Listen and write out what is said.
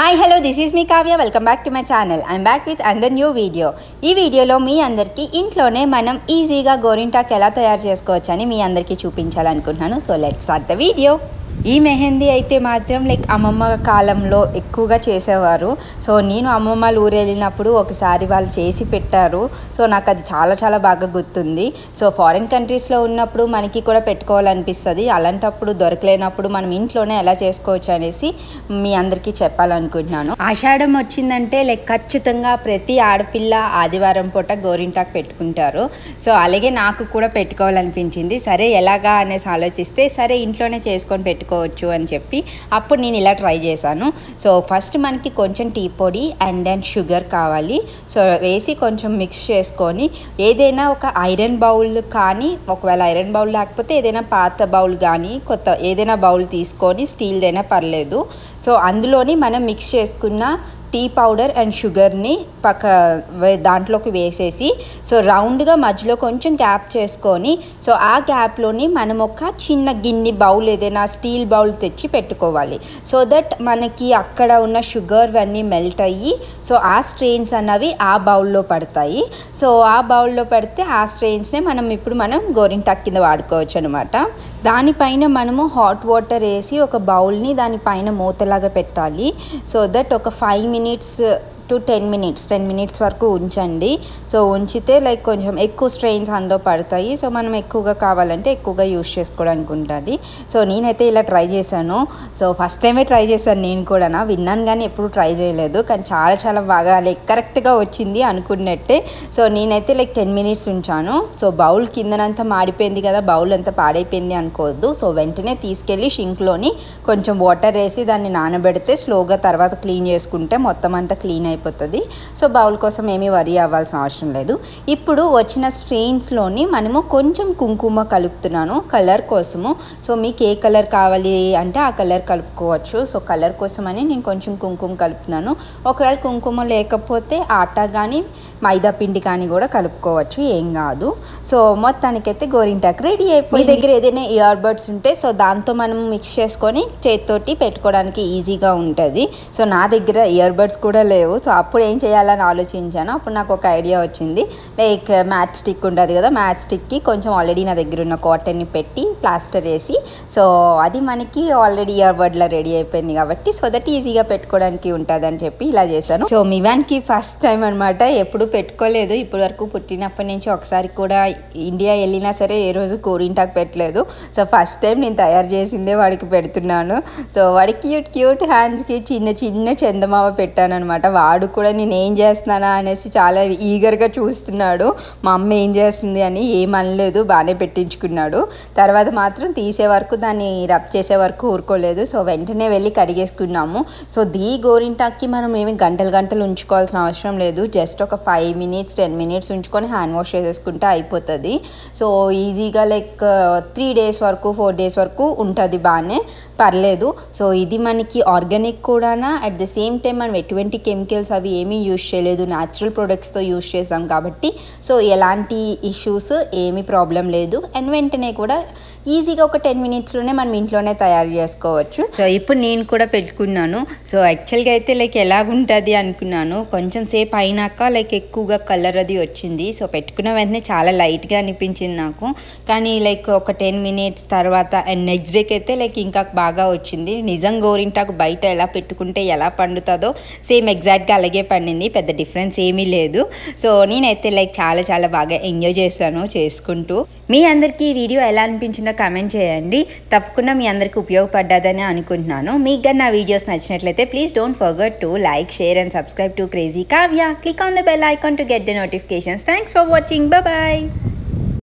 Hi hello this is me Kavya welcome back to my channel I'm back with అందర్ new video. ఈ వీడియోలో మీ అందరికీ ఇంట్లోనే మనం ఈజీగా గోరింటాకు ఎలా తయారు చేసుకోవచ్చని మీ అందరికీ చూపించాలనుకుంటున్నాను. So let's start the video. ఈ మెహందీ అయితే మాత్రం అమ్మమ్మ కాలంలో ఎక్కువగా చేసేవారు. సో నేను అమ్మమ్మల ఊరు వెళ్ళినప్పుడు ఒకసారి వాళ్ళు చేసి పెట్టారు. సో నాకు అది చాలా చాలా బాగా గుర్తుంది. సో ఫారిన్ కంట్రీస్లో ఉన్నప్పుడు మనకి కూడా పెట్టుకోవాలనిపిస్తుంది. అలాంటప్పుడు దొరకలేనప్పుడు మనం ఇంట్లోనే ఎలా చేసుకోవచ్చు అనేసి మీ అందరికీ చెప్పాలనుకుంటున్నాను. ఆషాఢం వచ్చిందంటే ఖచ్చితంగా ప్రతి ఆడపిల్ల ఆదివారం పూట గోరింటాకు పెట్టుకుంటారు. సో అలాగే నాకు కూడా పెట్టుకోవాలనిపించింది. సరే ఎలాగా అనేసి ఆలోచిస్తే సరే ఇంట్లోనే చేసుకొని పెట్టుకోవచ్చు అని చెప్పి అప్పుడు నేను ఇలా ట్రై చేశాను. సో ఫస్ట్ మనకి కొంచెం టీ పొడి అండ్ దెన్ షుగర్ కావాలి. సో వేసి కొంచెం మిక్స్ చేసుకొని ఏదైనా ఒక ఐరన్ బౌల్ కానీ, ఒకవేళ ఐరన్ బౌల్ లేకపోతే ఏదైనా పాత బౌల్ కానీ కొత్త ఏదైనా బౌల్ తీసుకొని స్టీల్దైనా పర్లేదు. సో అందులోని మనం మిక్స్ చేసుకున్న టీ పౌడర్ అండ్ షుగర్ని దాంట్లోకి వేసేసి సో రౌండ్గా మధ్యలో కొంచెం గ్యాప్ చేసుకొని సో ఆ గ్యాప్లోని మనం ఒక చిన్న గిన్నె బౌల్ ఏదైనా స్టీల్ బౌల్ తెచ్చి పెట్టుకోవాలి. సో దట్ మనకి అక్కడ ఉన్న షుగర్ అన్నీ మెల్ట్ అయ్యి సో ఆ స్ట్రెయిన్స్ అన్నవి ఆ బౌల్లో పడతాయి. సో ఆ బౌల్లో పడితే ఆ స్ట్రెయిన్స్నే మనం గోరింటాకు కింద వాడుకోవచ్చు అనమాట. దానిపైన మనము హాట్ వాటర్ వేసి ఒక బౌల్ని దానిపైన మూతలాగా పెట్టాలి. సో దట్ ఒక 5 minutes to 10 minutes వరకు ఉంచండి. సో ఉంచితే కొంచెం ఎక్కువ స్ట్రెయిన్స్ అందులో పడతాయి. సో మనం ఎక్కువగా కావాలంటే ఎక్కువగా యూస్ చేసుకోవడానికి ఉంటుంది. సో నేనైతే ఇలా ట్రై చేశాను. సో ఫస్ట్ టైమే ట్రై చేశాను నేను కూడా. విన్నాను కానీ ఎప్పుడు ట్రై చేయలేదు. కానీ చాలా చాలా బాగా కరెక్ట్గా వచ్చింది అనుకున్నట్టే. సో నేనైతే 10 minutes ఉంచాను. సో బౌల్ కిందనంతా మాడిపోయింది కదా, బౌల్ అంతా పాడైపోయింది అనుకోవద్దు. సో వెంటనే తీసుకెళ్ళి షింక్లోని కొంచెం వాటర్ వేసి దాన్ని నానబెడితే స్లోగా తర్వాత క్లీన్ చేసుకుంటే మొత్తం అంతా క్లీన్ అయిపోతుంది. సో బౌల్ కోసం ఏమీ వరీ అవ్వాల్సిన అవసరం లేదు. ఇప్పుడు వచ్చిన స్ట్రెయిన్స్లోని మనము కొంచెం కుంకుమ కలుపుతున్నాను కలర్ కోసము. సో మీకు ఏ కలర్ కావాలి అంటే ఆ కలర్ కలుపుకోవచ్చు. సో కలర్ కోసమని నేను కొంచెం కుంకుమ కలుపుతున్నాను. ఒకవేళ కుంకుమ లేకపోతే ఆటా కానీ మైదా పిండి కానీ కూడా కలుపుకోవచ్చు, ఏం కాదు. సో మొత్తానికైతే గోరింటాకు రెడీ అయిపోయి. మీ దగ్గర ఏదైనా ఇయర్ బడ్స్ ఉంటే సో దాంతో మనం మిక్స్ చేసుకొని చేతితోటి పెట్టుకోవడానికి ఈజీగా ఉంటుంది. సో నా దగ్గర ఇయర్ బడ్స్ కూడా లేవు. సో అప్పుడు ఏం చేయాలని ఆలోచించాను. అప్పుడు నాకు ఒక ఐడియా వచ్చింది. మ్యాచ్ స్టిక్ ఉంటుంది కదా, మ్యాచ్ స్టిక్కి కొంచెం ఆల్రెడీ నా దగ్గర ఉన్న కాటన్ని పెట్టి ప్లాస్టర్ వేసి సో అది మనకి ఆల్రెడీ ఇయర్ బడ్లా రెడీ అయిపోయింది కాబట్టి సో దట్ ఈజీగా పెట్టుకోవడానికి ఉంటుంది అని చెప్పి ఇలా చేశాను. సో మివాన్కి ఫస్ట్ టైం అనమాట, ఎప్పుడు పెట్టుకోలేదు ఇప్పటి వరకు. పుట్టినప్పటి నుంచి ఒకసారి కూడా ఇండియా వెళ్ళినా సరే ఏ రోజు గోరింటాకు పెట్టలేదు. సో ఫస్ట్ టైం నేను తయారు చేసిందే వాడికి పెడుతున్నాను. సో వాడికి క్యూట్ హ్యాండ్స్కి చిన్న చిన్న చందమామ పెట్టాను అనమాట. వాడు కూడా నేను ఏం చేస్తున్నానా అనేసి చాలా ఈగర్గా చూస్తున్నాడు. మా అమ్మ ఏం చేస్తుంది అని ఏమనలేదు, బాగానే పెట్టించుకున్నాడు. తర్వాత మాత్రం తీసే వరకు దాన్ని రబ్ చేసే వరకు ఊరుకోలేదు. సో వెంటనే వెళ్ళి కడిగేసుకున్నాము. సో గోరింటాకి మనం ఏమి గంటలు ఉంచుకోవాల్సిన అవసరం లేదు. జస్ట్ ఒక 5 minutes 10 minutes ఉంచుకొని హ్యాండ్ వాష్ చేసేసుకుంటే అయిపోతుంది. సో ఈజీగా 3 days వరకు 4 days వరకు ఉంటుంది, బాగానే పర్లేదు. సో ఇది మనకి ఆర్గానిక్ కూడా, అట్ ద సేమ్ టైం మనం ఎటువంటి కెమికల్స్ అవి ఏమీ యూజ్ చేయలేదు, న్యాచురల్ ప్రొడక్ట్స్తో యూజ్ చేసాం కాబట్టి సో ఎలాంటి ఇష్యూస్ ఏమీ ప్రాబ్లం లేదు. అండ్ వెంటనే కూడా ఈజీగా ఒక 10 minutesలోనే మనం ఇంట్లోనే తయారు చేసుకోవచ్చు. సో ఇప్పుడు నేను కూడా పెట్టుకున్నాను. సో యాక్చువల్గా అయితే ఎలాగుంటుంది అనుకున్నాను. కొంచెం సేపు అయినాక ఎక్కువగా కలర్ అది వచ్చింది. సో పెట్టుకున్న వెంటనే చాలా లైట్గా అనిపించింది నాకు. కానీ ఒక 10 minutes తర్వాత అండ్ నెక్స్ట్ డేకి అయితే ఇంకా బాగా వచ్చింది. నిజం గోరింటాకు బయట ఎలా పెట్టుకుంటే ఎలా పండుతుందో సేమ్ ఎగ్జాక్ట్గా అలాగే పండింది, పెద్ద డిఫరెన్స్ ఏమీ లేదు. సో నేనైతే చాలా చాలా బాగా ఎంజాయ్ చేశాను చేసుకుంటూ. మీ అందరికీ ఈ వీడియో ఎలా అనిపించిందో కామెంట్ చేయండి. తప్పకుండా మీ అందరికీ ఉపయోగపడ్డదని అనుకుంటున్నాను. మీకు కానీ నా వీడియోస్ నచ్చినట్లయితే please don't forget to like, share and subscribe to crazy Kavya. Click on the bell icon to get the notifications. Thanks for watching. Bye bye.